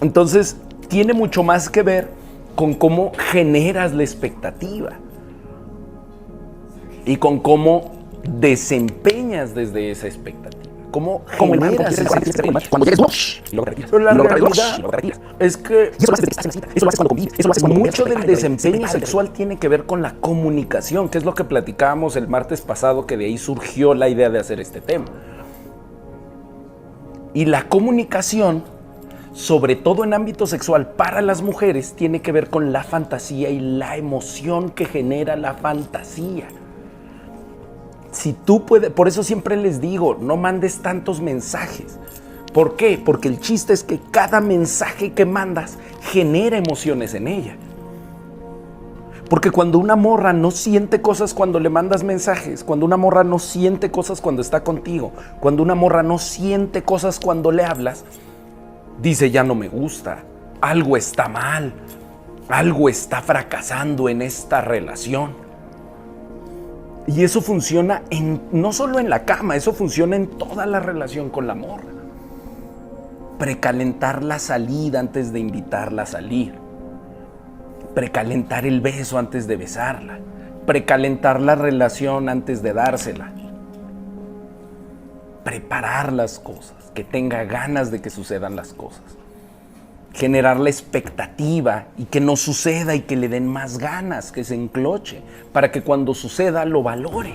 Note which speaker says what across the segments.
Speaker 1: Entonces, tiene mucho más que ver con cómo generas la expectativa y con cómo desempeñas desde esa expectativa. ¿Cómo generas esa expectativa?
Speaker 2: Cuando llegues, y luego te retiras.
Speaker 1: Pero la
Speaker 2: Y luego te
Speaker 1: realidad
Speaker 2: retiras, y luego te retiras.
Speaker 1: es que
Speaker 2: Y eso lo haces desde que estás en la cita, eso lo haces cuando convives, eso lo haces cuando
Speaker 1: mucho del
Speaker 2: prepárate,
Speaker 1: desempeño
Speaker 2: prepárate.
Speaker 1: sexual tiene que ver con la comunicación, que es lo que platicábamos el martes pasado, que de ahí surgió la idea de hacer este tema. Y la comunicación, sobre todo en ámbito sexual para las mujeres, tiene que ver con la fantasía y la emoción que genera la fantasía. Si tú puedes, por eso siempre les digo, no mandes tantos mensajes. ¿Por qué? Porque el chiste es que cada mensaje que mandas genera emociones en ella. Porque cuando una morra no siente cosas cuando le mandas mensajes, cuando una morra no siente cosas cuando está contigo, cuando una morra no siente cosas cuando le hablas, dice, ya no me gusta, algo está mal, algo está fracasando en esta relación. Y eso funciona no solo en la cama, eso funciona en toda la relación con la morra. Precalentar la salida antes de invitarla a salir. Precalentar el beso antes de besarla. Precalentar la relación antes de dársela. Preparar las cosas, que tenga ganas de que sucedan las cosas. Generar la expectativa y que no suceda y que le den más ganas, que se encloche, para que cuando suceda lo valore.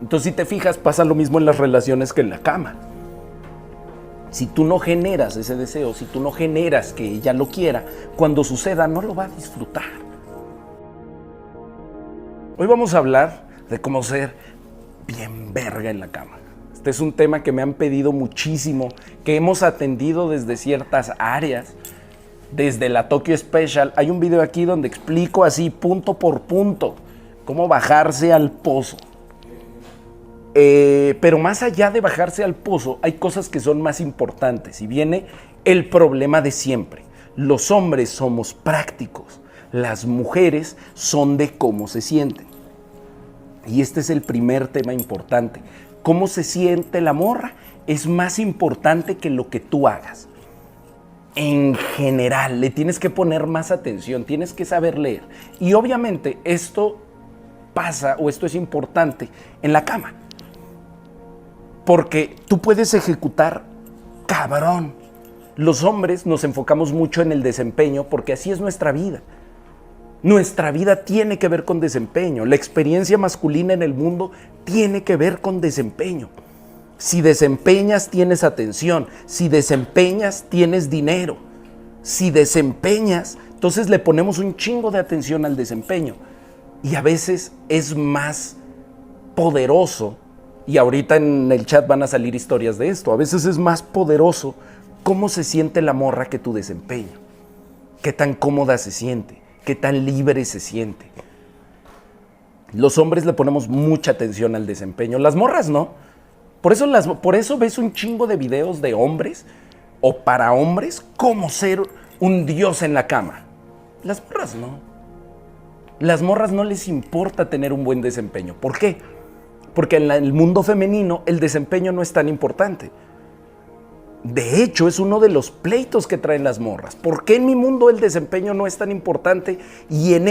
Speaker 1: Entonces, si te fijas, pasa lo mismo en las relaciones que en la cama. Si tú no generas ese deseo, si tú no generas que ella lo quiera, cuando suceda no lo va a disfrutar. Hoy vamos a hablar de cómo ser bien verga en la cama. Este es un tema que me han pedido muchísimo, que hemos atendido desde ciertas áreas, desde la Tokyo Special. Hay un video aquí donde explico así, punto por punto, cómo bajarse al pozo. Pero más allá de bajarse al pozo, hay cosas que son más importantes. Y viene el problema de siempre. Los hombres somos prácticos, las mujeres son de cómo se sienten. Y este es el primer tema importante. ¿Cómo se siente la morra? Es más importante que lo que tú hagas. En general, le tienes que poner más atención, tienes que saber leer. Y obviamente esto pasa, o esto es importante, en la cama. Porque tú puedes ejecutar cabrón. Los hombres nos enfocamos mucho en el desempeño porque así es nuestra vida. Nuestra vida tiene que ver con desempeño. La experiencia masculina en el mundo tiene que ver con desempeño. Si desempeñas, tienes atención. Si desempeñas, tienes dinero. Si desempeñas, entonces le ponemos un chingo de atención al desempeño. Y a veces es más poderoso, y ahorita en el chat van a salir historias de esto, a veces es más poderoso cómo se siente la morra que tu desempeño. Qué tan cómoda se siente, qué tan libre se siente. Los hombres le ponemos mucha atención al desempeño, las morras no. Por eso ves un chingo de videos de hombres o para hombres cómo ser un dios en la cama. Las morras no. Las morras no les importa tener un buen desempeño. ¿Por qué? Porque en el mundo femenino el desempeño no es tan importante. De hecho, es uno de los pleitos que traen las morras. ¿Por qué en mi mundo el desempeño no es tan importante? Y en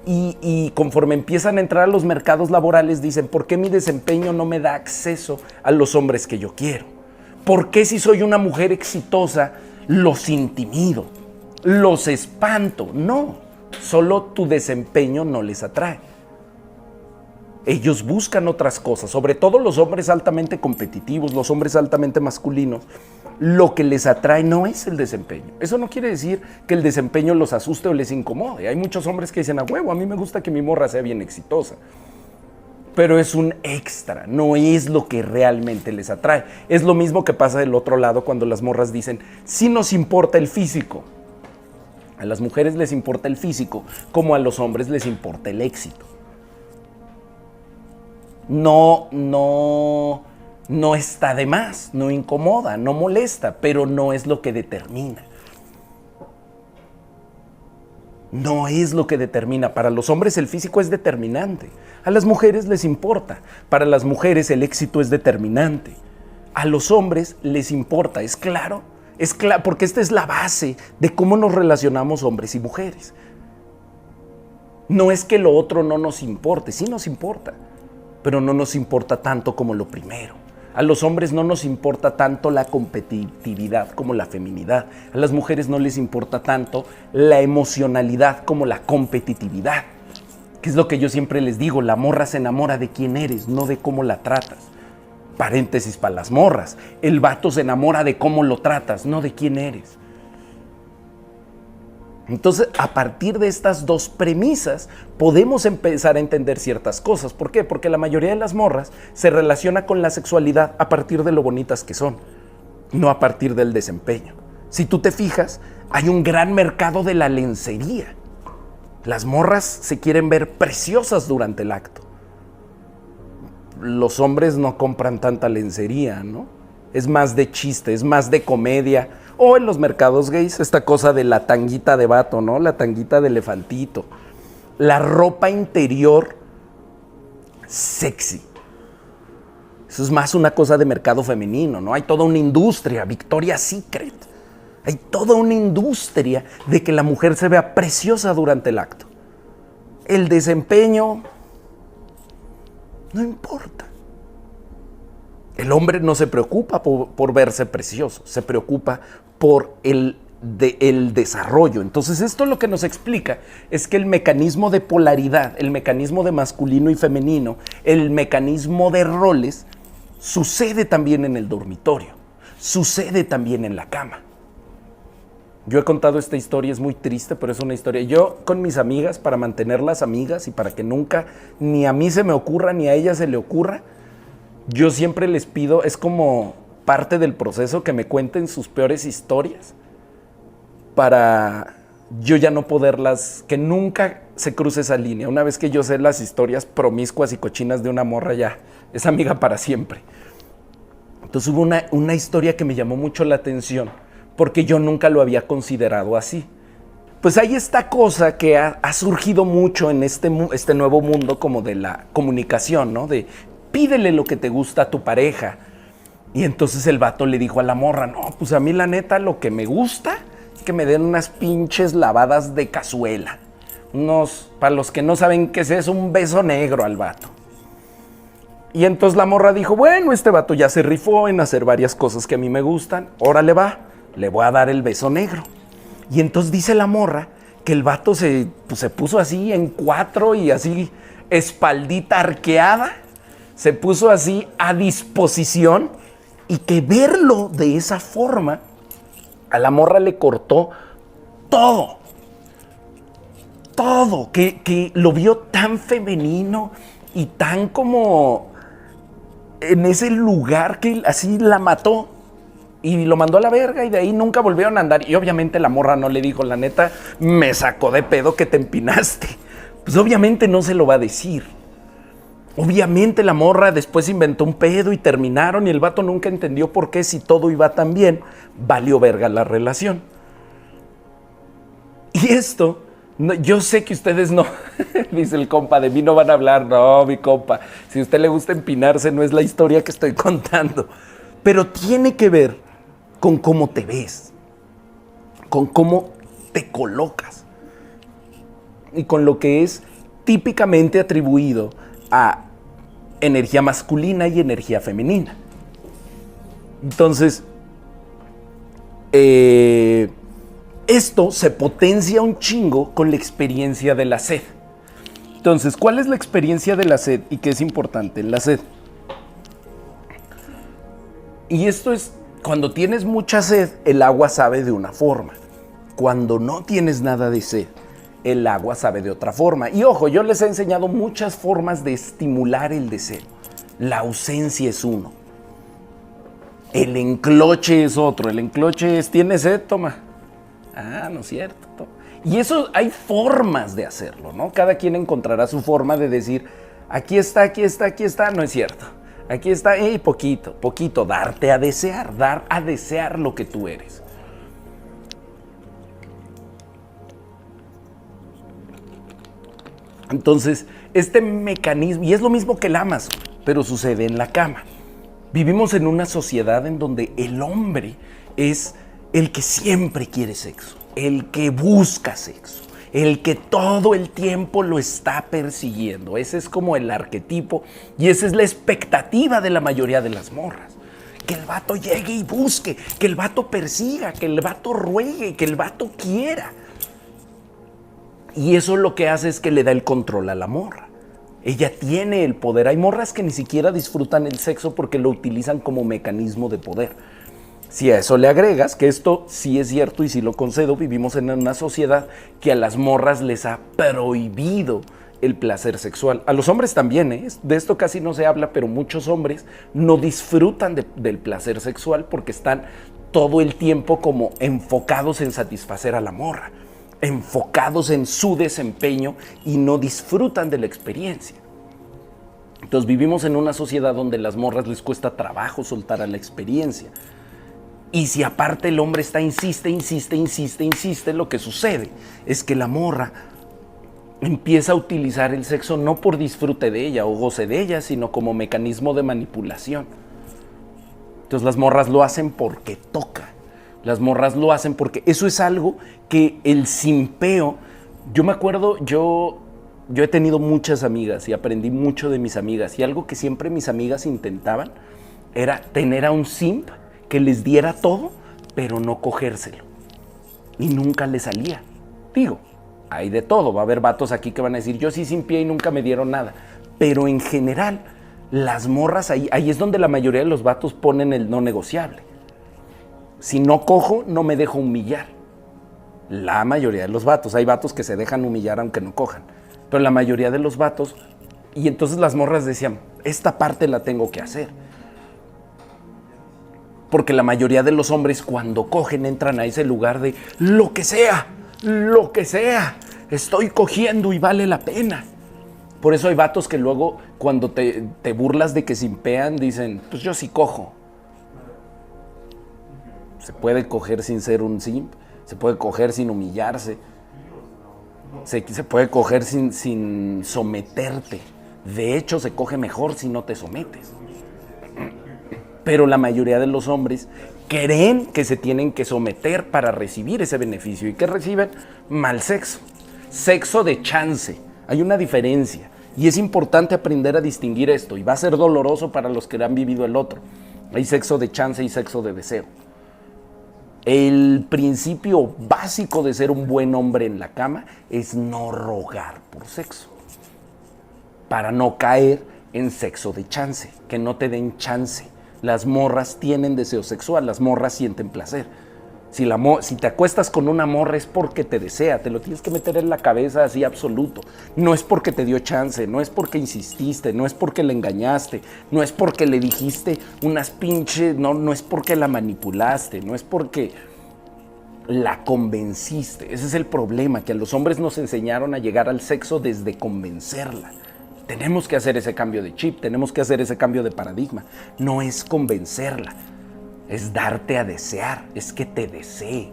Speaker 1: y conforme empiezan a entrar a los mercados laborales, dicen, ¿por qué mi desempeño no me da acceso a los hombres que yo quiero? ¿Por qué si soy una mujer exitosa los intimido, los espanto? No, solo tu desempeño no les atrae. Ellos buscan otras cosas, sobre todo los hombres altamente competitivos, los hombres altamente masculinos. Lo que les atrae no es el desempeño. Eso no quiere decir que el desempeño los asuste o les incomode. Hay muchos hombres que dicen, a huevo, a mí me gusta que mi morra sea bien exitosa. Pero es un extra, no es lo que realmente les atrae. Es lo mismo que pasa del otro lado cuando las morras dicen, sí nos importa el físico. A las mujeres les importa el físico, como a los hombres les importa el éxito. No está de más, no incomoda, no molesta, pero no es lo que determina. No es lo que determina. Para los hombres el físico es determinante. A las mujeres les importa. Para las mujeres el éxito es determinante. A los hombres les importa, es claro, Porque esta es la base de cómo nos relacionamos hombres y mujeres. No es que lo otro no nos importe, sí nos importa, pero no nos importa tanto como lo primero. A los hombres no nos importa tanto la competitividad como la feminidad. A las mujeres no les importa tanto la emocionalidad como la competitividad. Que es lo que yo siempre les digo, la morra se enamora de quién eres, no de cómo la tratas. Paréntesis para las morras. El vato se enamora de cómo lo tratas, no de quién eres. Entonces, a partir de estas dos premisas, podemos empezar a entender ciertas cosas. ¿Por qué? Porque la mayoría de las morras se relaciona con la sexualidad a partir de lo bonitas que son, no a partir del desempeño. Si tú te fijas, hay un gran mercado de la lencería. Las morras se quieren ver preciosas durante el acto. Los hombres no compran tanta lencería, ¿no? Es más de chiste, es más de comedia. O en los mercados gays, esta cosa de la tanguita de vato, ¿no? La tanguita de elefantito. La ropa interior sexy. Eso es más una cosa de mercado femenino, ¿no? Hay toda una industria, Victoria's Secret. Hay toda una industria de que la mujer se vea preciosa durante el acto. El desempeño no importa. El hombre no se preocupa por verse precioso, se preocupa por el desarrollo. Entonces esto lo que nos explica es que el mecanismo de polaridad, el mecanismo de masculino y femenino, el mecanismo de roles, sucede también en el dormitorio, sucede también en la cama. Yo he contado esta historia, es muy triste, pero es una historia. Yo con mis amigas, para mantenerlas amigas y para que nunca ni a mí se me ocurra ni a ella se le ocurra, yo siempre les pido, es como parte del proceso, que me cuenten sus peores historias para yo ya no poderlas, que nunca se cruce esa línea. Una vez que yo sé las historias promiscuas y cochinas de una morra, ya es amiga para siempre. Entonces hubo una historia que me llamó mucho la atención porque yo nunca lo había considerado así. Pues hay esta cosa que ha surgido mucho en este nuevo mundo como de la comunicación, ¿no? De pídele lo que te gusta a tu pareja. Y entonces el vato le dijo a la morra, no, pues a mí la neta lo que me gusta es que me den unas pinches lavadas de cazuela. Para los que no saben qué es eso, un beso negro al vato. Y entonces la morra dijo, bueno, este vato ya se rifó en hacer varias cosas que a mí me gustan, órale va, le voy a dar el beso negro. Y entonces dice la morra que el vato se puso así en cuatro y así espaldita arqueada, se puso así a disposición y que verlo de esa forma a la morra le cortó todo, que lo vio tan femenino y tan como en ese lugar que así la mató. Y lo mandó a la verga y de ahí nunca volvieron a andar. Y obviamente la morra no le dijo, la neta, me sacó de pedo que te empinaste. Pues obviamente no se lo va a decir. Obviamente la morra después inventó un pedo y terminaron y el vato nunca entendió por qué, si todo iba tan bien, valió verga la relación. Y esto, yo sé que ustedes no, dice el compa, de mí no van a hablar. No, mi compa, si a usted le gusta empinarse, no es la historia que estoy contando. Pero tiene que ver con cómo te ves, con cómo te colocas y con lo que es típicamente atribuido a energía masculina y energía femenina. Entonces, esto se potencia un chingo con la experiencia de la sed. Entonces, ¿cuál es la experiencia de la sed y qué es importante en la sed? Y esto es, cuando tienes mucha sed, el agua sabe de una forma. Cuando no tienes nada de sed, el agua sabe de otra forma. Y ojo, yo les he enseñado muchas formas de estimular el deseo. La ausencia es uno. El encloche es otro. El encloche es, ¿tienes sed? Toma. Ah, no es cierto. Toma. Y eso hay formas de hacerlo, ¿no? Cada quien encontrará su forma de decir, aquí está, aquí está, aquí está. No es cierto. Aquí está, poquito, dar a desear lo que tú eres. Entonces, este mecanismo, y es lo mismo que el Amazon, pero sucede en la cama. Vivimos en una sociedad en donde el hombre es el que siempre quiere sexo, el que busca sexo, el que todo el tiempo lo está persiguiendo. Ese es como el arquetipo y esa es la expectativa de la mayoría de las morras. Que el vato llegue y busque, que el vato persiga, que el vato ruegue, que el vato quiera. Y eso lo que hace es que le da el control a la morra. Ella tiene el poder. Hay morras que ni siquiera disfrutan el sexo porque lo utilizan como mecanismo de poder. Si a eso le agregas, que esto sí es cierto y sí lo concedo, vivimos en una sociedad que a las morras les ha prohibido el placer sexual. A los hombres también, ¿eh? De esto casi no se habla, pero muchos hombres no disfrutan del placer sexual porque están todo el tiempo como enfocados en satisfacer a la morra, enfocados en su desempeño y no disfrutan de la experiencia. Entonces vivimos en una sociedad donde a las morras les cuesta trabajo soltar a la experiencia. Y si aparte el hombre insiste, lo que sucede es que la morra empieza a utilizar el sexo no por disfrute de ella o goce de ella, sino como mecanismo de manipulación. Entonces las morras lo hacen porque toca. Las morras lo hacen porque eso es algo que el simpeo, yo me acuerdo, yo he tenido muchas amigas y aprendí mucho de mis amigas y algo que siempre mis amigas intentaban era tener a un simp que les diera todo, pero no cogérselo. Y nunca le salía. Digo, hay de todo. Va a haber vatos aquí que van a decir, yo sí simpié y nunca me dieron nada. Pero en general, las morras, ahí es donde la mayoría de los vatos ponen el no negociable. Si no cojo, no me dejo humillar. La mayoría de los vatos. Hay vatos que se dejan humillar aunque no cojan. Pero la mayoría de los vatos, y entonces las morras decían, esta parte la tengo que hacer. Porque la mayoría de los hombres cuando cogen entran a ese lugar de lo que sea, estoy cogiendo y vale la pena. Por eso hay vatos que luego cuando te burlas de que simpean dicen, pues yo sí cojo. Se puede coger sin ser un simp, se puede coger sin humillarse, se puede coger sin someterte. De hecho, se coge mejor si no te sometes. Pero la mayoría de los hombres creen que se tienen que someter para recibir ese beneficio. ¿Y qué reciben? Mal sexo. Sexo de chance. Hay una diferencia. Y es importante aprender a distinguir esto. Y va a ser doloroso para los que han vivido el otro. Hay sexo de chance y sexo de deseo. El principio básico de ser un buen hombre en la cama es no rogar por sexo. Para no caer en sexo de chance. Que no te den chance. Las morras tienen deseo sexual, las morras sienten placer. Si te acuestas con una morra es porque te desea, te lo tienes que meter en la cabeza así absoluto. No es porque te dio chance, no es porque insististe, no es porque le engañaste, no es porque le dijiste unas pinches, no es porque la manipulaste, no es porque la convenciste. Ese es el problema, que a los hombres nos enseñaron a llegar al sexo desde convencerla. Tenemos que hacer ese cambio de chip, tenemos que hacer ese cambio de paradigma. No es convencerla, es darte a desear, es que te desee.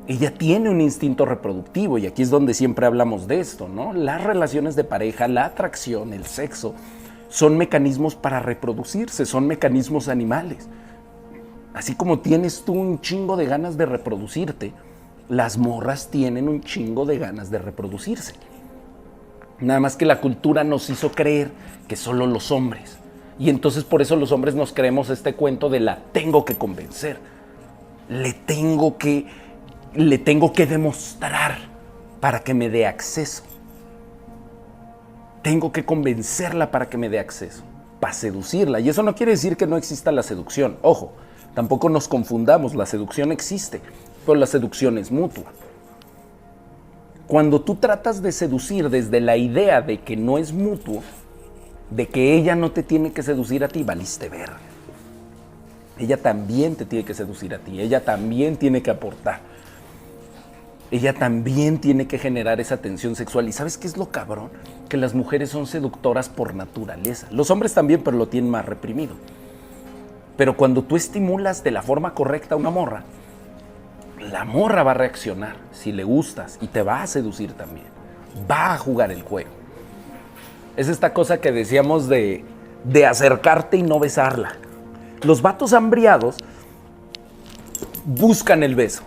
Speaker 1: Ella tiene un instinto reproductivo y aquí es donde siempre hablamos de esto, ¿no? Las relaciones de pareja, la atracción, el sexo, son mecanismos para reproducirse, son mecanismos animales. Así como tienes tú un chingo de ganas de reproducirte, las morras tienen un chingo de ganas de reproducirse. Nada más que la cultura nos hizo creer que solo los hombres. Y entonces por eso los hombres nos creemos este cuento de la tengo que convencer. Le tengo que demostrar para que me dé acceso. Tengo que convencerla para que me dé acceso. Para seducirla. Y eso no quiere decir que no exista la seducción. Ojo, tampoco nos confundamos. La seducción existe, pero la seducción es mutua. Cuando tú tratas de seducir desde la idea de que no es mutuo, de que ella no te tiene que seducir a ti, valiste verga. Ella también te tiene que seducir a ti, ella también tiene que aportar. Ella también tiene que generar esa tensión sexual. ¿Y sabes qué es lo cabrón? Que las mujeres son seductoras por naturaleza. Los hombres también, pero lo tienen más reprimido. Pero cuando tú estimulas de la forma correcta a una morra, la morra va a reaccionar si le gustas y te va a seducir también. Va a jugar el juego. Es esta cosa que decíamos de acercarte y no besarla. Los vatos hambriados buscan el beso.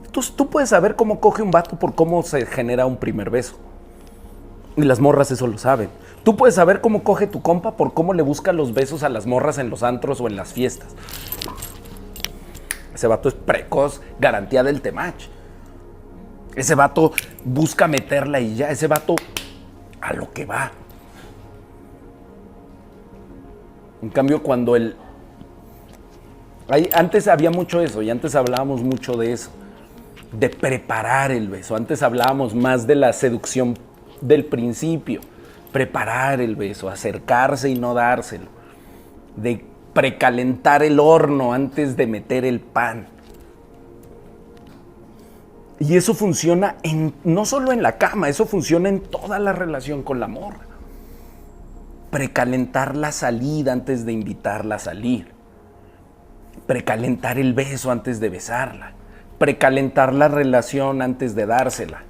Speaker 1: Entonces tú puedes saber cómo coge un vato por cómo se genera un primer beso. Y las morras eso lo saben. Tú puedes saber cómo coge tu compa por cómo le busca los besos a las morras en los antros o en las fiestas. Ese vato es precoz, garantía del temach. Ese vato busca meterla y ya. Ese vato a lo que va. En cambio, cuando antes había mucho eso y antes hablábamos mucho de eso, de preparar el beso. Antes hablábamos más de la seducción del principio, preparar el beso, acercarse y no dárselo, de precalentar el horno antes de meter el pan. Y eso funciona no solo en la cama, eso funciona en toda la relación con la morra. Precalentar la salida antes de invitarla a salir. Precalentar el beso antes de besarla. Precalentar la relación antes de dársela.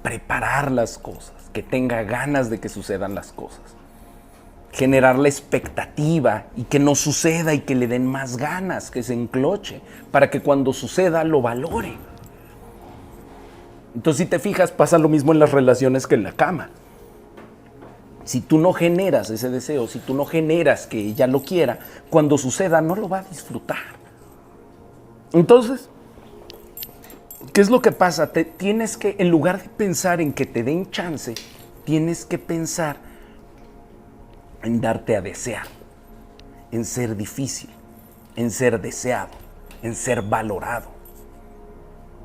Speaker 1: Preparar las cosas, que tenga ganas de que sucedan las cosas. Generar la expectativa y que no suceda y que le den más ganas, que se encloche, para que cuando suceda lo valore. Entonces, si te fijas, pasa lo mismo en las relaciones que en la cama. Si tú no generas ese deseo, si tú no generas que ella lo quiera, cuando suceda no lo va a disfrutar. Entonces, ¿qué es lo que pasa? Tienes que, en lugar de pensar en que te den chance, tienes que pensar en darte a desear, en ser difícil, en ser deseado, en ser valorado.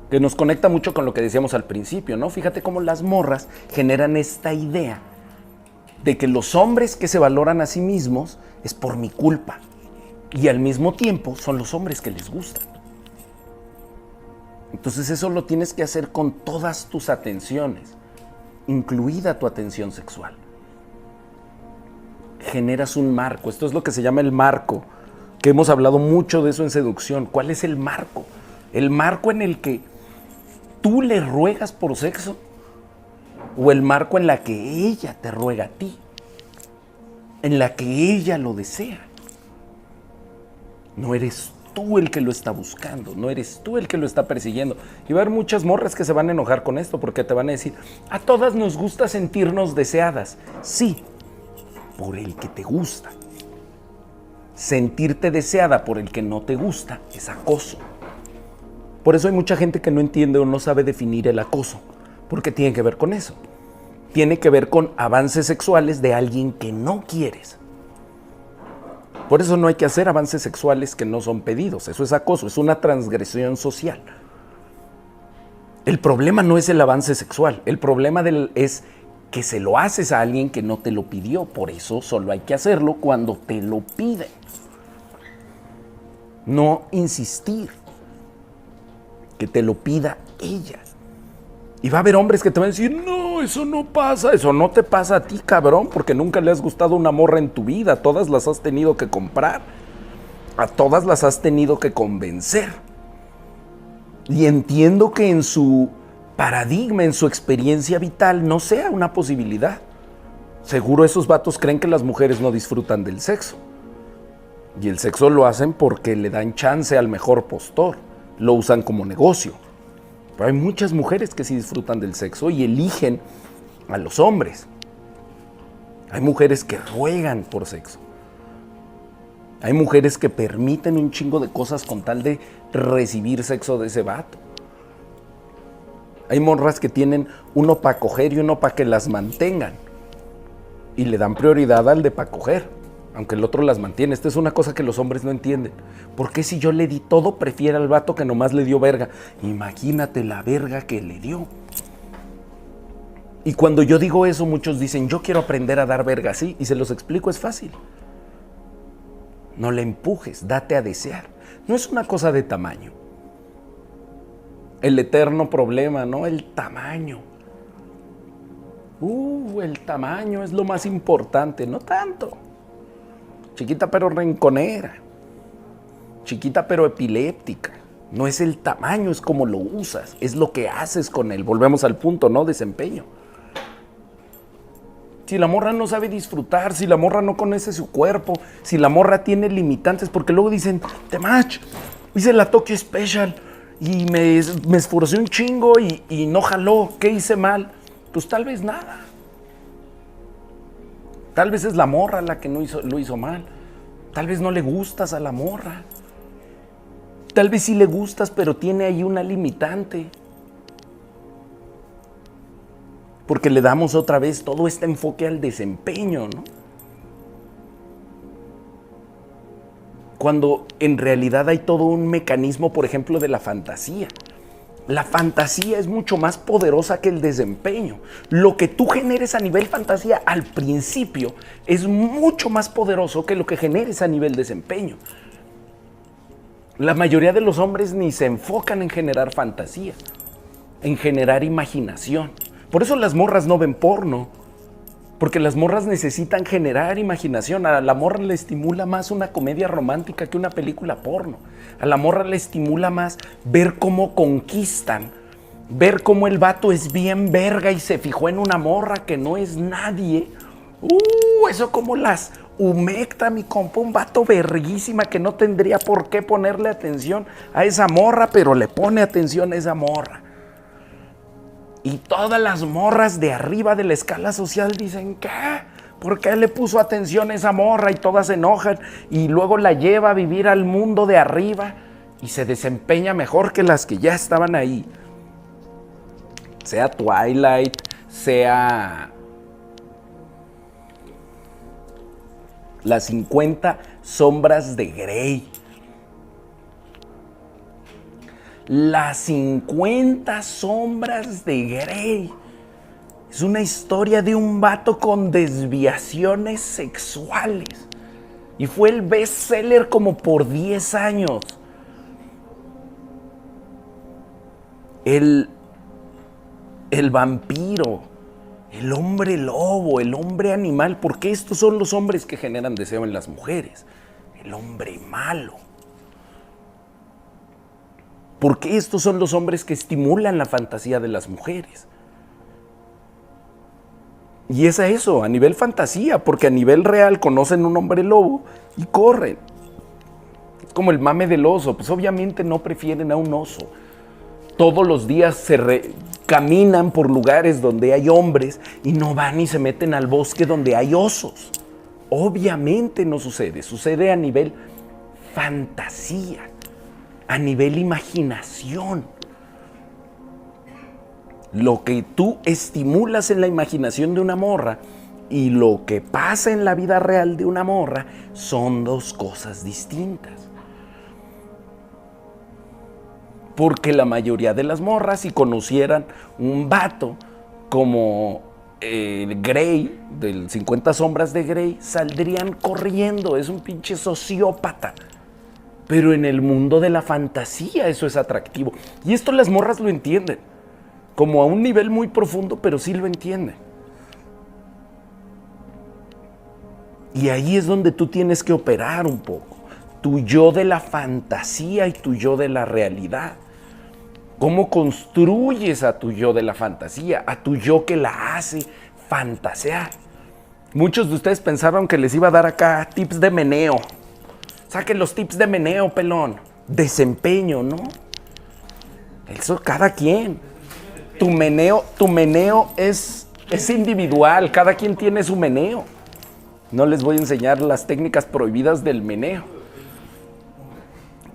Speaker 1: Que nos conecta mucho con lo que decíamos al principio, ¿no? Fíjate cómo las morras generan esta idea de que los hombres que se valoran a sí mismos es por mi culpa. Y al mismo tiempo son los hombres que les gustan. Entonces eso lo tienes que hacer con todas tus atenciones, incluida tu atención sexual. Generas un marco. Esto es lo que se llama el marco, que hemos hablado mucho de eso en seducción. ¿Cuál es el marco? El marco en el que tú le ruegas por sexo o el marco en la que ella te ruega a ti, en la que ella lo desea. No eres tú el que lo está buscando, no eres tú el que lo está persiguiendo. Y va a haber muchas morras que se van a enojar con esto porque te van a decir, a todas nos gusta sentirnos deseadas. Sí, por el que te gusta. Sentirte deseada por el que no te gusta es acoso. Por eso hay mucha gente que no entiende o no sabe definir el acoso, porque tiene que ver con eso. Tiene que ver con avances sexuales de alguien que no quieres. Por eso no hay que hacer avances sexuales que no son pedidos. Eso es acoso, es una transgresión social. El problema no es el avance sexual. El problema es que se lo haces a alguien que no te lo pidió. Por eso solo hay que hacerlo cuando te lo piden. No insistir. Que te lo pida ella. Y va a haber hombres que te van a decir, no, eso no pasa, eso no te pasa a ti, cabrón, porque nunca le has gustado una morra en tu vida, todas las has tenido que comprar, a todas las has tenido que convencer. Y entiendo que en su paradigma, en su experiencia vital, no sea una posibilidad. Seguro esos vatos creen que las mujeres no disfrutan del sexo. Y el sexo lo hacen porque le dan chance al mejor postor, lo usan como negocio. Pero hay muchas mujeres que sí disfrutan del sexo y eligen a los hombres. Hay mujeres que ruegan por sexo. Hay mujeres que permiten un chingo de cosas con tal de recibir sexo de ese vato. Hay morras que tienen uno para coger y uno para que las mantengan. Y le dan prioridad al de para coger, aunque el otro las mantiene. Esta es una cosa que los hombres no entienden. ¿Por qué si yo le di todo, prefiere al vato que nomás le dio verga? Imagínate la verga que le dio. Y cuando yo digo eso, muchos dicen, yo quiero aprender a dar verga así. Y se los explico, es fácil. No le empujes, date a desear. No es una cosa de tamaño. El eterno problema, ¿no? El tamaño. El tamaño es lo más importante, no tanto. Chiquita pero rinconera, chiquita pero epiléptica. No es el tamaño, es como lo usas, es lo que haces con él. Volvemos al punto, ¿no? Desempeño. Si la morra no sabe disfrutar, si la morra no conoce su cuerpo, si la morra tiene limitantes, porque luego dicen, Temach, hice la Tokyo Special y me esforcé un chingo y no jaló, ¿qué hice mal? Pues tal vez nada. Tal vez es la morra la que lo hizo mal. Tal vez no le gustas a la morra. Tal vez sí le gustas, pero tiene ahí una limitante. Porque le damos otra vez todo este enfoque al desempeño, ¿no? Cuando en realidad hay todo un mecanismo, por ejemplo, de la fantasía. La fantasía es mucho más poderosa que el desempeño. Lo que tú generes a nivel fantasía al principio es mucho más poderoso que lo que generes a nivel desempeño. La mayoría de los hombres ni se enfocan en generar fantasía, en generar imaginación. Por eso las morras no ven porno, porque las morras necesitan generar imaginación. A la morra le estimula más una comedia romántica que una película porno. A la morra le estimula más ver cómo conquistan, ver cómo el vato es bien verga y se fijó en una morra que no es nadie. Eso como las humecta, mi compa, un vato verguísima que no tendría por qué ponerle atención a esa morra, pero le pone atención a esa morra. Y todas las morras de arriba de la escala social dicen, ¿qué? ¿Por qué le puso atención a esa morra? Y todas se enojan y luego la lleva a vivir al mundo de arriba y se desempeña mejor que las que ya estaban ahí. Sea Twilight, sea las 50 sombras de Grey. Las 50 sombras de Grey. Es una historia de un vato con desviaciones sexuales. Y fue el bestseller como por 10 años. El vampiro, el hombre lobo, el hombre animal. Porque estos son los hombres que generan deseo en las mujeres. El hombre malo. Porque estos son los hombres que estimulan la fantasía de las mujeres. Y es a eso, a nivel fantasía, porque a nivel real conocen un hombre lobo y corren. Es como el mame del oso, pues obviamente no prefieren a un oso. Todos los días caminan por lugares donde hay hombres y no van y se meten al bosque donde hay osos. Obviamente no sucede, sucede a nivel fantasía. A nivel imaginación. Lo que tú estimulas en la imaginación de una morra y lo que pasa en la vida real de una morra son dos cosas distintas. Porque la mayoría de las morras, si conocieran un vato como Grey, del 50 sombras de Grey, saldrían corriendo. Es un pinche sociópata. Pero en el mundo de la fantasía eso es atractivo. Y esto las morras lo entienden. Como a un nivel muy profundo, pero sí lo entienden. Y ahí es donde tú tienes que operar un poco. Tu yo de la fantasía y tu yo de la realidad. ¿Cómo construyes a tu yo de la fantasía? A tu yo que la hace fantasear. Muchos de ustedes pensaron que les iba a dar acá tips de meneo. Saquen los tips de meneo, pelón. Desempeño, ¿no? Eso cada quien. Tu meneo es individual. Cada quien tiene su meneo. No les voy a enseñar las técnicas prohibidas del meneo.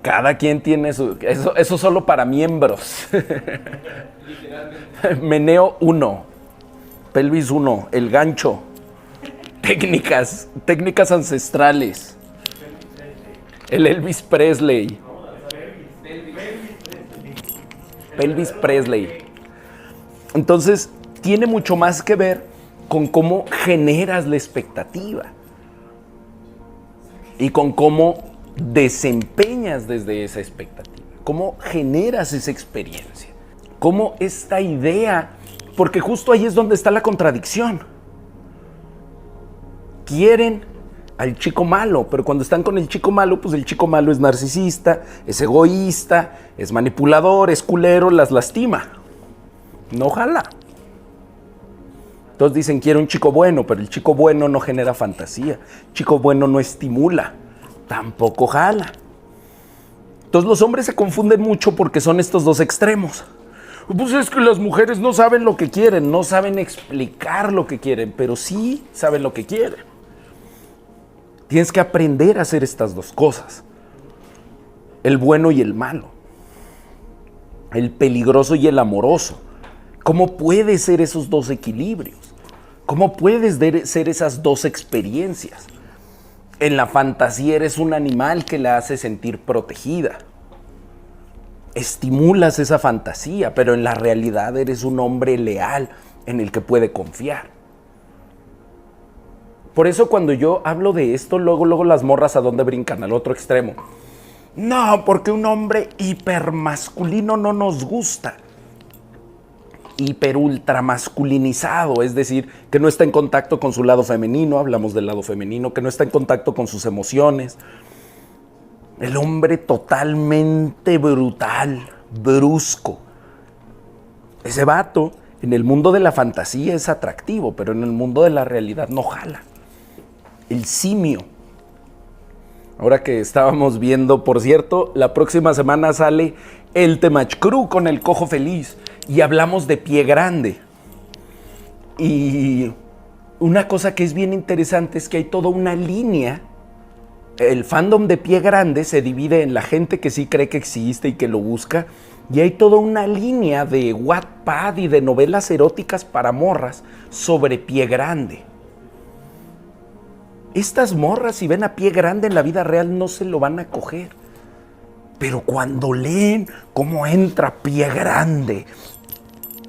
Speaker 1: Cada quien tiene su... Eso solo para miembros. Meneo 1. Pelvis 1. El gancho. Técnicas ancestrales. El Elvis Presley. Elvis Presley. Entonces, tiene mucho más que ver con cómo generas la expectativa y con cómo desempeñas desde esa expectativa, cómo generas esa experiencia, cómo esta idea, porque justo ahí es donde está la contradicción. Quieren al chico malo, pero cuando están con el chico malo, pues el chico malo es narcisista, es egoísta, es manipulador, es culero, las lastima. No jala. Todos dicen, quiero un chico bueno, pero el chico bueno no genera fantasía. Chico bueno no estimula, tampoco jala. Entonces los hombres se confunden mucho porque son estos dos extremos. Pues es que las mujeres no saben lo que quieren, no saben explicar lo que quieren, pero sí saben lo que quieren. Tienes que aprender a hacer estas dos cosas. El bueno y el malo. El peligroso y el amoroso. ¿Cómo puedes ser esos dos equilibrios? ¿Cómo puedes ser esas dos experiencias? En la fantasía eres un animal que la hace sentir protegida. Estimulas esa fantasía, pero en la realidad eres un hombre leal en el que puede confiar. Por eso cuando yo hablo de esto, luego las morras ¿a dónde brincan? Al otro extremo. No, porque un hombre hipermasculino no nos gusta. Hiper ultra masculinizado, es decir, que no está en contacto con su lado femenino, hablamos del lado femenino, que no está en contacto con sus emociones. El hombre totalmente brutal, brusco. Ese vato en el mundo de la fantasía es atractivo, pero en el mundo de la realidad no jala. El simio. Ahora que estábamos viendo, por cierto, la próxima semana sale el Temach Crew con el Cojo Feliz y hablamos de Pie Grande. Y una cosa que es bien interesante es que hay toda una línea. El fandom de Pie Grande se divide en la gente que sí cree que existe y que lo busca, y hay toda una línea de Wattpad y de novelas eróticas para morras sobre Pie Grande. Estas morras, si ven a Pie Grande en la vida real, no se lo van a coger. Pero cuando leen cómo entra Pie Grande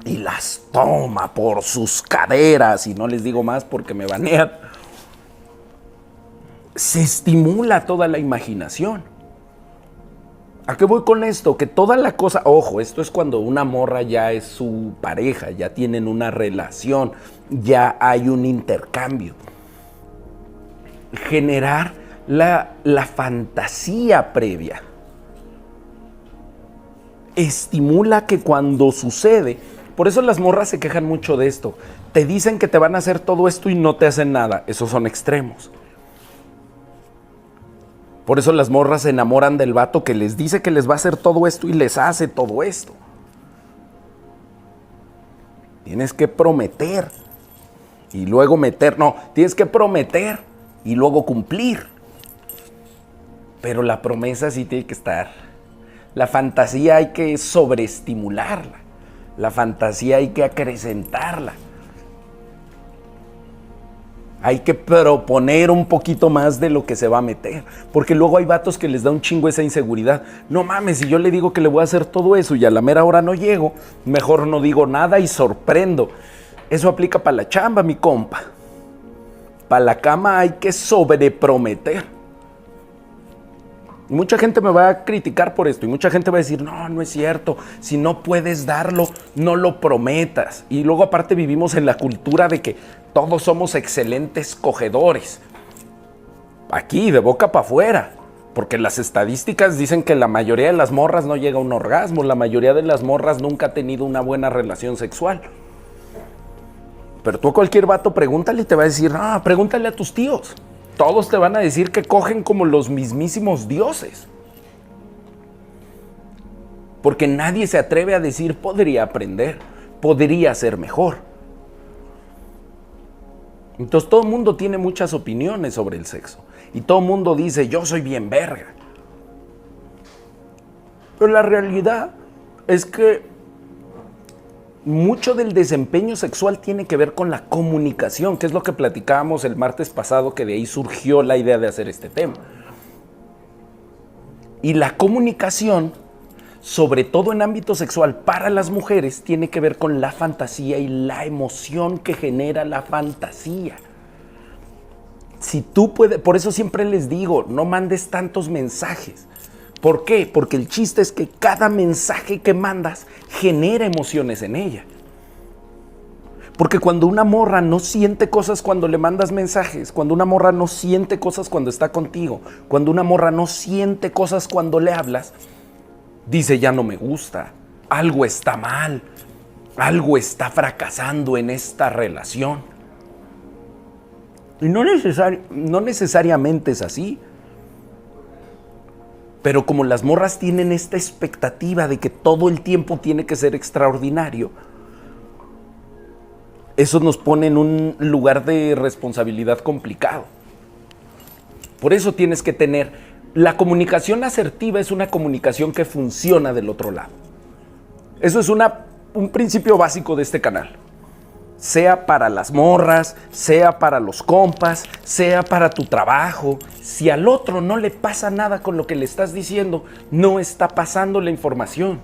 Speaker 1: y las toma por sus caderas, y no les digo más porque me banean, se estimula toda la imaginación. ¿A qué voy con esto? Que toda la cosa, ojo, esto es cuando una morra ya es su pareja, ya tienen una relación, ya hay un intercambio. Generar la fantasía previa estimula que cuando sucede, por eso las morras se quejan mucho de esto, te dicen que te van a hacer todo esto y no te hacen nada, esos son extremos. Por eso las morras se enamoran del vato que les dice que les va a hacer todo esto y les hace todo esto. Tienes que prometer y luego meter, no, tienes que prometer y luego cumplir. Pero la promesa sí tiene que estar. La fantasía hay que sobreestimularla. La fantasía hay que acrecentarla. Hay que proponer un poquito más de lo que se va a meter. Porque luego hay vatos que les da un chingo esa inseguridad. No mames, si yo le digo que le voy a hacer todo eso y a la mera hora no llego, mejor no digo nada y sorprendo. Eso aplica para la chamba, mi compa. Para la cama hay que sobreprometer. Y mucha gente me va a criticar por esto y mucha gente va a decir, no, no es cierto, si no puedes darlo, no lo prometas. Y luego aparte vivimos en la cultura de que todos somos excelentes cogedores. Aquí, de boca para afuera. Porque las estadísticas dicen que la mayoría de las morras no llega a un orgasmo, la mayoría de las morras nunca ha tenido una buena relación sexual. Pero tú a cualquier vato pregúntale y te va a decir, no, pregúntale a tus tíos. Todos te van a decir que cogen como los mismísimos dioses. Porque nadie se atreve a decir, podría aprender, podría ser mejor. Entonces todo el mundo tiene muchas opiniones sobre el sexo. Y todo el mundo dice, yo soy bien verga. Pero la realidad es que mucho del desempeño sexual tiene que ver con la comunicación, que es lo que platicábamos el martes pasado, que de ahí surgió la idea de hacer este tema. Y la comunicación, sobre todo en ámbito sexual para las mujeres, tiene que ver con la fantasía y la emoción que genera la fantasía. Si tú puedes, por eso siempre les digo, no mandes tantos mensajes. ¿Por qué? Porque el chiste es que cada mensaje que mandas genera emociones en ella. Porque cuando una morra no siente cosas cuando le mandas mensajes, cuando una morra no siente cosas cuando está contigo, cuando una morra no siente cosas cuando le hablas, dice, ya no me gusta, algo está mal, algo está fracasando en esta relación. Y no necesariamente es así. Pero como las morras tienen esta expectativa de que todo el tiempo tiene que ser extraordinario, eso nos pone en un lugar de responsabilidad complicado. Por eso tienes que tener... La comunicación asertiva es una comunicación que funciona del otro lado. Eso es un principio básico de este canal. Sea para las morras, sea para los compas, sea para tu trabajo. Si al otro no le pasa nada con lo que le estás diciendo, no está pasando la información.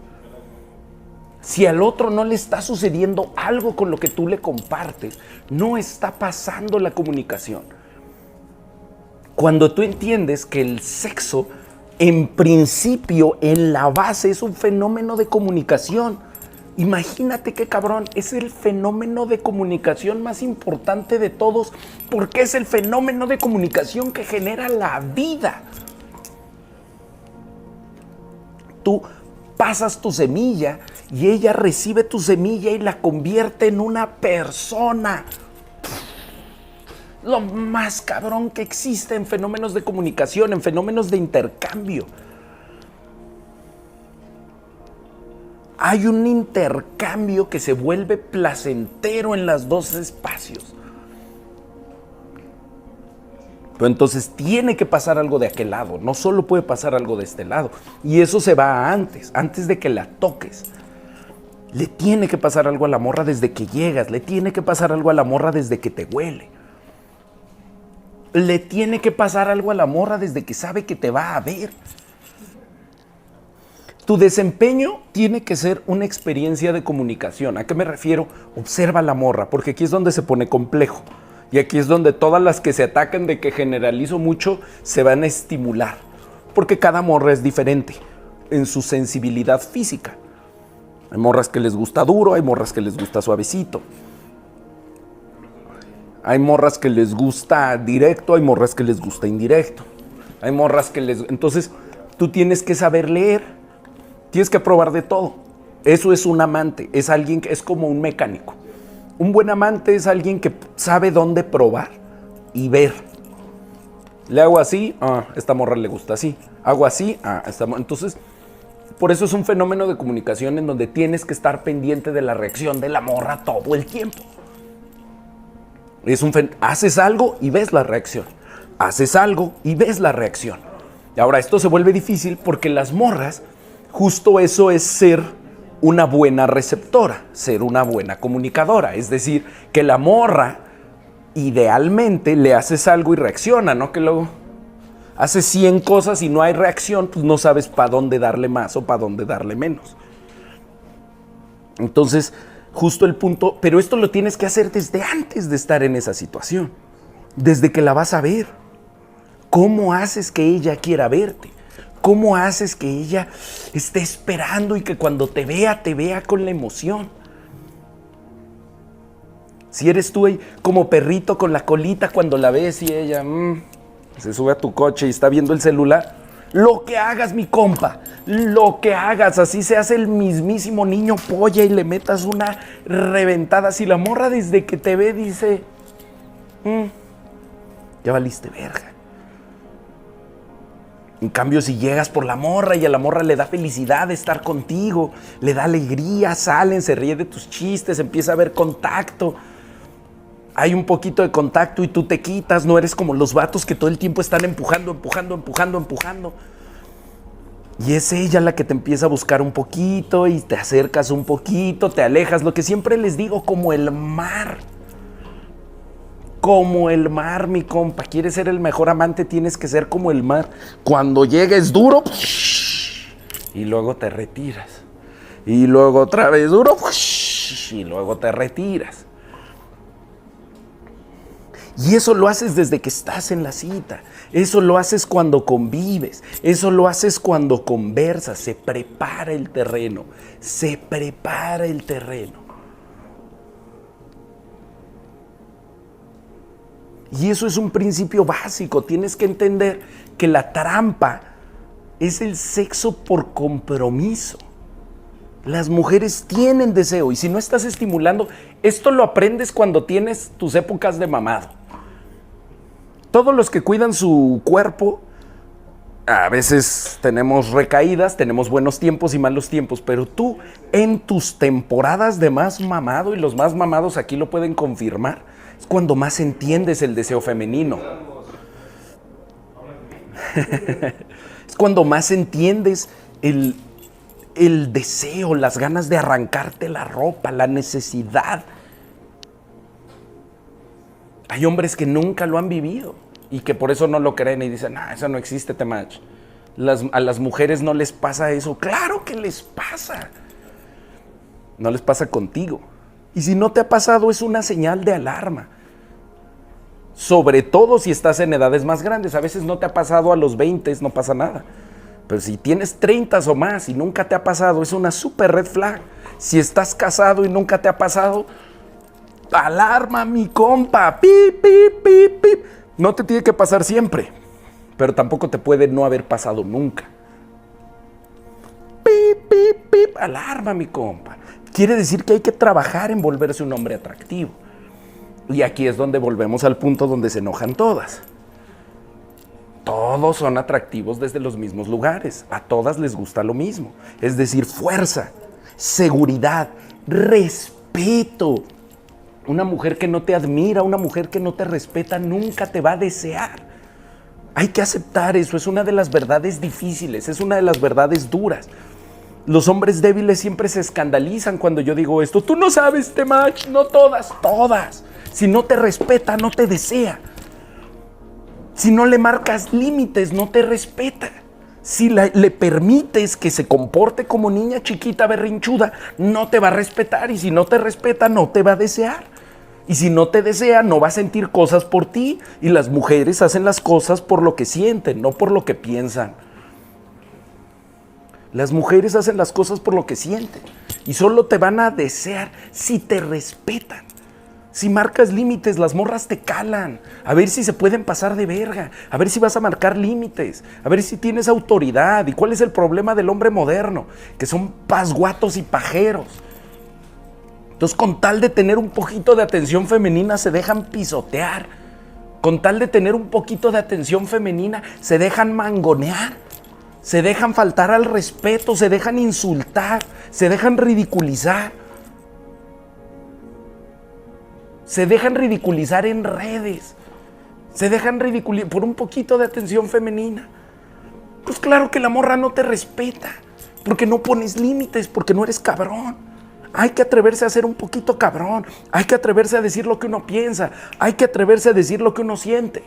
Speaker 1: Si al otro no le está sucediendo algo con lo que tú le compartes, no está pasando la comunicación. Cuando tú entiendes que el sexo, en principio, en la base, es un fenómeno de comunicación. Imagínate qué cabrón, es el fenómeno de comunicación más importante de todos, porque es el fenómeno de comunicación que genera la vida. Tú pasas tu semilla y ella recibe tu semilla y la convierte en una persona. Lo más cabrón que existe en fenómenos de comunicación, en fenómenos de intercambio. Hay un intercambio que se vuelve placentero en los dos espacios. Pero entonces tiene que pasar algo de aquel lado, no solo puede pasar algo de este lado. Y eso se va antes de que la toques. Le tiene que pasar algo a la morra desde que llegas, le tiene que pasar algo a la morra desde que te huele. Le tiene que pasar algo a la morra desde que sabe que te va a ver. Tu desempeño tiene que ser una experiencia de comunicación. ¿A qué me refiero? Observa a la morra, porque aquí es donde se pone complejo. Y aquí es donde todas las que se atacan de que generalizo mucho se van a estimular. Porque cada morra es diferente en su sensibilidad física. Hay morras que les gusta duro, hay morras que les gusta suavecito. Hay morras que les gusta directo, hay morras que les gusta indirecto. Hay morras que les... Entonces, tú tienes que saber leer. Tienes que probar de todo. Eso es un amante, es alguien que es como un mecánico. Un buen amante es alguien que sabe dónde probar y ver. Le hago así, esta morra le gusta así. Hago así, entonces, por eso es un fenómeno de comunicación en donde tienes que estar pendiente de la reacción de la morra todo el tiempo. Haces algo y ves la reacción. Haces algo y ves la reacción. Y ahora esto se vuelve difícil porque las morras, justo eso es ser una buena receptora, ser una buena comunicadora. Es decir, que la morra, idealmente, le haces algo y reacciona, ¿no? Que luego haces 100 cosas y no hay reacción, pues no sabes para dónde darle más o para dónde darle menos. Entonces, justo el punto, pero esto lo tienes que hacer desde antes de estar en esa situación, desde que la vas a ver. ¿Cómo haces que ella quiera verte? ¿Cómo haces que ella esté esperando y que cuando te vea con la emoción? Si eres tú como perrito con la colita cuando la ves y ella se sube a tu coche y está viendo el celular, lo que hagas, mi compa, lo que hagas, así se hace el mismísimo niño polla y le metas una reventada. Si la morra desde que te ve dice, ya valiste verga. En cambio, si llegas por la morra y a la morra le da felicidad de estar contigo, le da alegría, salen, se ríe de tus chistes, empieza a haber contacto. Hay un poquito de contacto y tú te quitas, no eres como los vatos que todo el tiempo están empujando. Y es ella la que te empieza a buscar un poquito y te acercas un poquito, te alejas. Lo que siempre les digo, como el mar. Como el mar, mi compa. ¿Quieres ser el mejor amante? Tienes que ser como el mar. Cuando llegues duro, y luego te retiras. Y luego otra vez duro, y luego te retiras. Y eso lo haces desde que estás en la cita. Eso lo haces cuando convives. Eso lo haces cuando conversas. Se prepara el terreno. Se prepara el terreno. Y eso es un principio básico. Tienes que entender que la trampa es el sexo por compromiso. Las mujeres tienen deseo y si no estás estimulando, esto lo aprendes cuando tienes tus épocas de mamado. Todos los que cuidan su cuerpo, a veces tenemos recaídas, tenemos buenos tiempos y malos tiempos, pero tú en tus temporadas de más mamado, y los más mamados aquí lo pueden confirmar, es cuando más entiendes el deseo femenino. Es cuando más entiendes el deseo, las ganas de arrancarte la ropa, la necesidad. Hay hombres que nunca lo han vivido y que por eso no lo creen y dicen, eso no existe, Temach. A las mujeres no les pasa eso. ¡Claro que les pasa! No les pasa contigo. Y si no te ha pasado, es una señal de alarma. Sobre todo si estás en edades más grandes. A veces no te ha pasado a los 20, no pasa nada. Pero si tienes 30 o más y nunca te ha pasado, es una super red flag. Si estás casado y nunca te ha pasado, alarma, mi compa. Pip, pip, pip, pip. No te tiene que pasar siempre, pero tampoco te puede no haber pasado nunca. Pip, pip, pip. Alarma, mi compa. Quiere decir que hay que trabajar en volverse un hombre atractivo. Y aquí es donde volvemos al punto donde se enojan todas. Todos son atractivos desde los mismos lugares. A todas les gusta lo mismo. Es decir, fuerza, seguridad, respeto. Una mujer que no te admira, una mujer que no te respeta, nunca te va a desear. Hay que aceptar eso. Es una de las verdades difíciles, es una de las verdades duras. Los hombres débiles siempre se escandalizan cuando yo digo esto. Tú no sabes, Temach, no todas, todas. Si no te respeta, no te desea. Si no le marcas límites, no te respeta. Si le permites que se comporte como niña chiquita berrinchuda, no te va a respetar. Y si no te respeta, no te va a desear. Y si no te desea, no va a sentir cosas por ti. Y las mujeres hacen las cosas por lo que sienten, no por lo que piensan. Las mujeres hacen las cosas por lo que sienten. Y solo te van a desear si te respetan. Si marcas límites, las morras te calan. A ver si se pueden pasar de verga. A ver si vas a marcar límites. A ver si tienes autoridad. ¿Y cuál es el problema del hombre moderno? Que son pasguatos y pajeros. Entonces, con tal de tener un poquito de atención femenina, se dejan pisotear. Con tal de tener un poquito de atención femenina, se dejan mangonear. Se dejan faltar al respeto. Se dejan insultar. Se dejan ridiculizar. Se dejan ridiculizar en redes. Se dejan ridiculizar por un poquito de atención femenina. Pues claro que la morra no te respeta. Porque no pones límites, porque no eres cabrón. Hay que atreverse a ser un poquito cabrón. Hay que atreverse a decir lo que uno piensa. Hay que atreverse a decir lo que uno siente.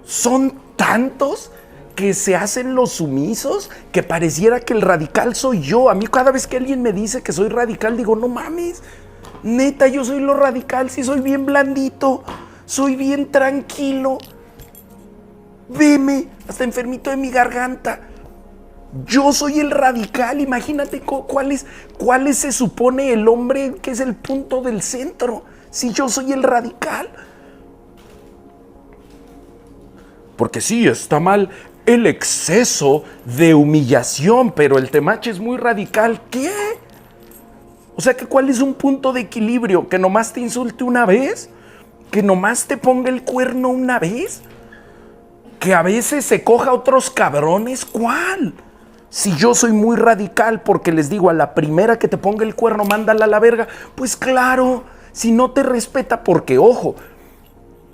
Speaker 1: Son tantos que se hacen los sumisos que pareciera que el radical soy yo. A mí cada vez que alguien me dice que soy radical, digo, no mames. Neta, yo soy lo radical, sí soy bien blandito, soy bien tranquilo. Veme, hasta enfermito de mi garganta. Yo soy el radical, imagínate cuál es se supone el hombre que es el punto del centro, si yo soy el radical. Porque sí, está mal el exceso de humillación, pero el Temach es muy radical. ¿Qué? O sea, que ¿cuál es un punto de equilibrio? ¿Que nomás te insulte una vez? ¿Que nomás te ponga el cuerno una vez? ¿Que a veces se coja a otros cabrones? ¿Cuál? Si yo soy muy radical porque les digo a la primera que te ponga el cuerno, mándala a la verga. Pues claro, si no te respeta, porque ojo,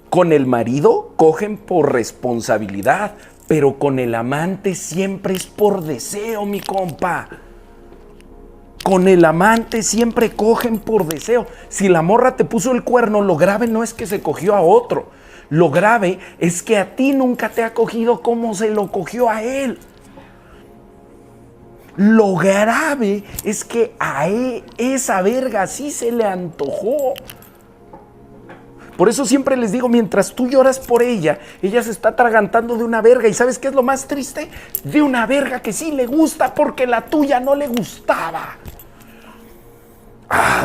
Speaker 1: con el marido cogen por responsabilidad, pero con el amante siempre es por deseo, mi compa. Con el amante siempre cogen por deseo. Si la morra te puso el cuerno, lo grave no es que se cogió a otro. Lo grave es que a ti nunca te ha cogido como se lo cogió a él. Lo grave es que a esa verga sí se le antojó. Por eso siempre les digo, mientras tú lloras por ella, ella se está atragantando de una verga. ¿Y sabes qué es lo más triste? De una verga que sí le gusta porque la tuya no le gustaba.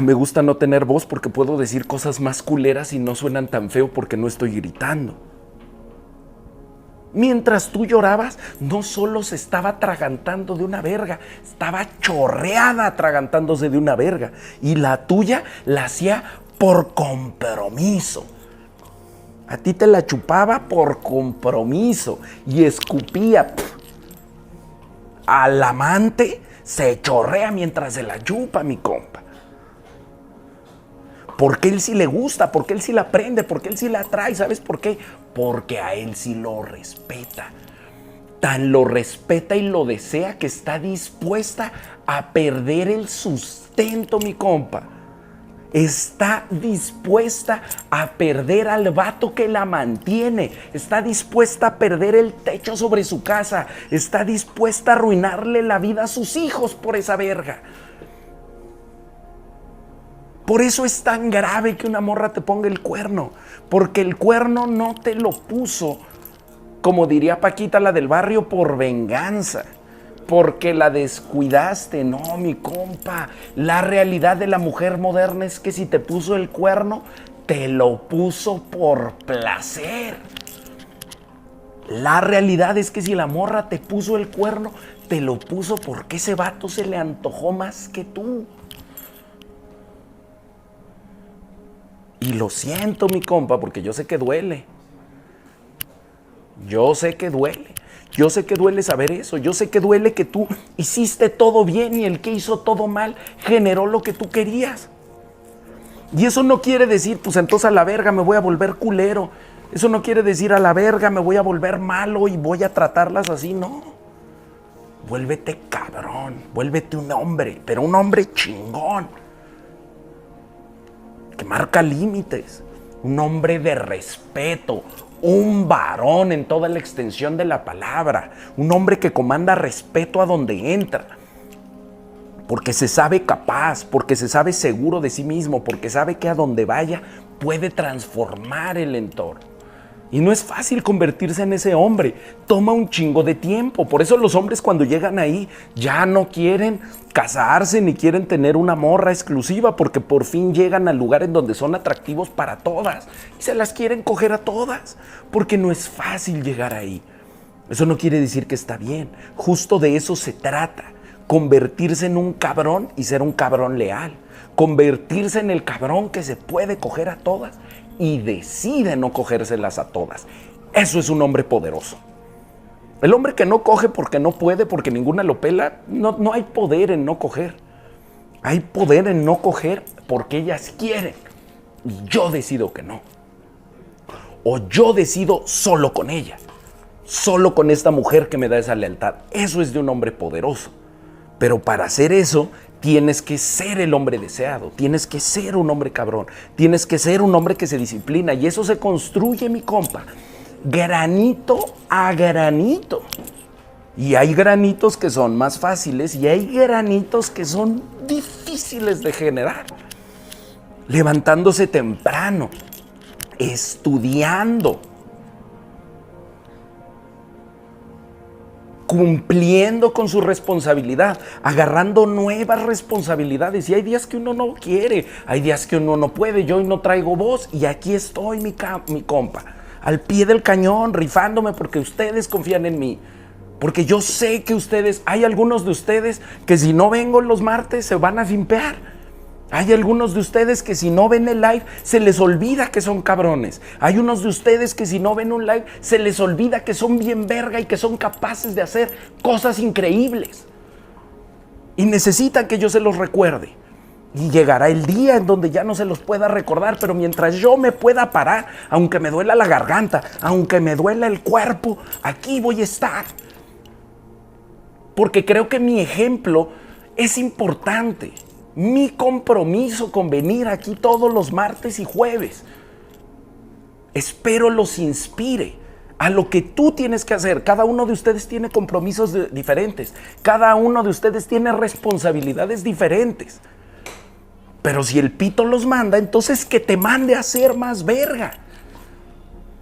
Speaker 1: Me gusta no tener voz porque puedo decir cosas más culeras y no suenan tan feo porque no estoy gritando. Mientras tú llorabas, no solo se estaba atragantando de una verga, estaba chorreada atragantándose de una verga. Y la tuya la hacía por compromiso. A ti te la chupaba por compromiso y escupía. Al amante se chorrea mientras se la chupa, mi compa. Porque él sí le gusta, porque él sí la prende, porque él sí la atrae. ¿Sabes por qué? Porque a él sí lo respeta. Tan lo respeta y lo desea que está dispuesta a perder el sustento, mi compa. Está dispuesta a perder al vato que la mantiene. Está dispuesta a perder el techo sobre su casa. Está dispuesta a arruinarle la vida a sus hijos por esa verga. Por eso es tan grave que una morra te ponga el cuerno. Porque el cuerno no te lo puso, como diría Paquita, la del barrio, por venganza. Porque la descuidaste. No, mi compa. La realidad de la mujer moderna es que si te puso el cuerno, te lo puso por placer. La realidad es que si la morra te puso el cuerno, te lo puso porque ese vato se le antojó más que tú. Y lo siento, mi compa, porque yo sé que duele. Yo sé que duele. Yo sé que duele saber eso. Yo sé que duele que tú hiciste todo bien y el que hizo todo mal generó lo que tú querías. Y eso no quiere decir, pues entonces a la verga me voy a volver culero. Eso no quiere decir a la verga me voy a volver malo y voy a tratarlas así. No. Vuélvete cabrón. Vuélvete un hombre, pero un hombre chingón. Que marca límites, un hombre de respeto, un varón en toda la extensión de la palabra, un hombre que comanda respeto a donde entra, porque se sabe capaz, porque se sabe seguro de sí mismo, porque sabe que a donde vaya puede transformar el entorno. Y no es fácil convertirse en ese hombre, toma un chingo de tiempo. Por eso los hombres cuando llegan ahí ya no quieren casarse ni quieren tener una morra exclusiva, porque por fin llegan al lugar en donde son atractivos para todas y se las quieren coger a todas, porque no es fácil llegar ahí. Eso no quiere decir que está bien, justo de eso se trata, convertirse en un cabrón y ser un cabrón leal, convertirse en el cabrón que se puede coger a todas y decide no cogérselas a todas. Eso es un hombre poderoso. El hombre que no coge porque no puede, porque ninguna lo pela, no hay poder en no coger. Hay poder en no coger porque ellas quieren. Y yo decido que no. O yo decido solo con ella. Solo con esta mujer que me da esa lealtad. Eso es de un hombre poderoso. Pero para hacer eso, tienes que ser el hombre deseado, tienes que ser un hombre cabrón, tienes que ser un hombre que se disciplina. Y eso se construye, mi compa, granito a granito. Y hay granitos que son más fáciles y hay granitos que son difíciles de generar. Levantándose temprano, estudiando, cumpliendo con su responsabilidad, agarrando nuevas responsabilidades. Y hay días que uno no quiere, hay días que uno no puede. Yo hoy no traigo voz y aquí estoy, mi compa, al pie del cañón, rifándome porque ustedes confían en mí. Porque yo sé que ustedes, hay algunos de ustedes que si no vengo los martes se van a fimpear. Hay algunos de ustedes que si no ven el live se les olvida que son cabrones. Hay unos de ustedes que si no ven un live se les olvida que son bien verga y que son capaces de hacer cosas increíbles. Y necesitan que yo se los recuerde. Y llegará el día en donde ya no se los pueda recordar, pero mientras yo me pueda parar, aunque me duela la garganta, aunque me duela el cuerpo, aquí voy a estar. Porque creo que mi ejemplo es importante. Mi compromiso con venir aquí todos los martes y jueves. Espero los inspire a lo que tú tienes que hacer. Cada uno de ustedes tiene compromisos diferentes. Cada uno de ustedes tiene responsabilidades diferentes. Pero si el pito los manda, entonces que te mande a ser más verga.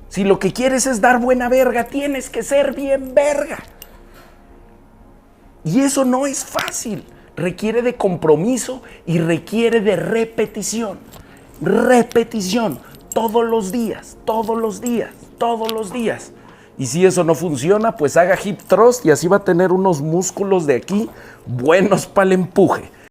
Speaker 1: Si lo que quieres es dar buena verga, tienes que ser bien verga. Y eso no es fácil. Requiere de compromiso y requiere de repetición. Repetición. Todos los días, todos los días, todos los días. Y si eso no funciona, pues haga hip thrust y así va a tener unos músculos de aquí buenos para el empuje.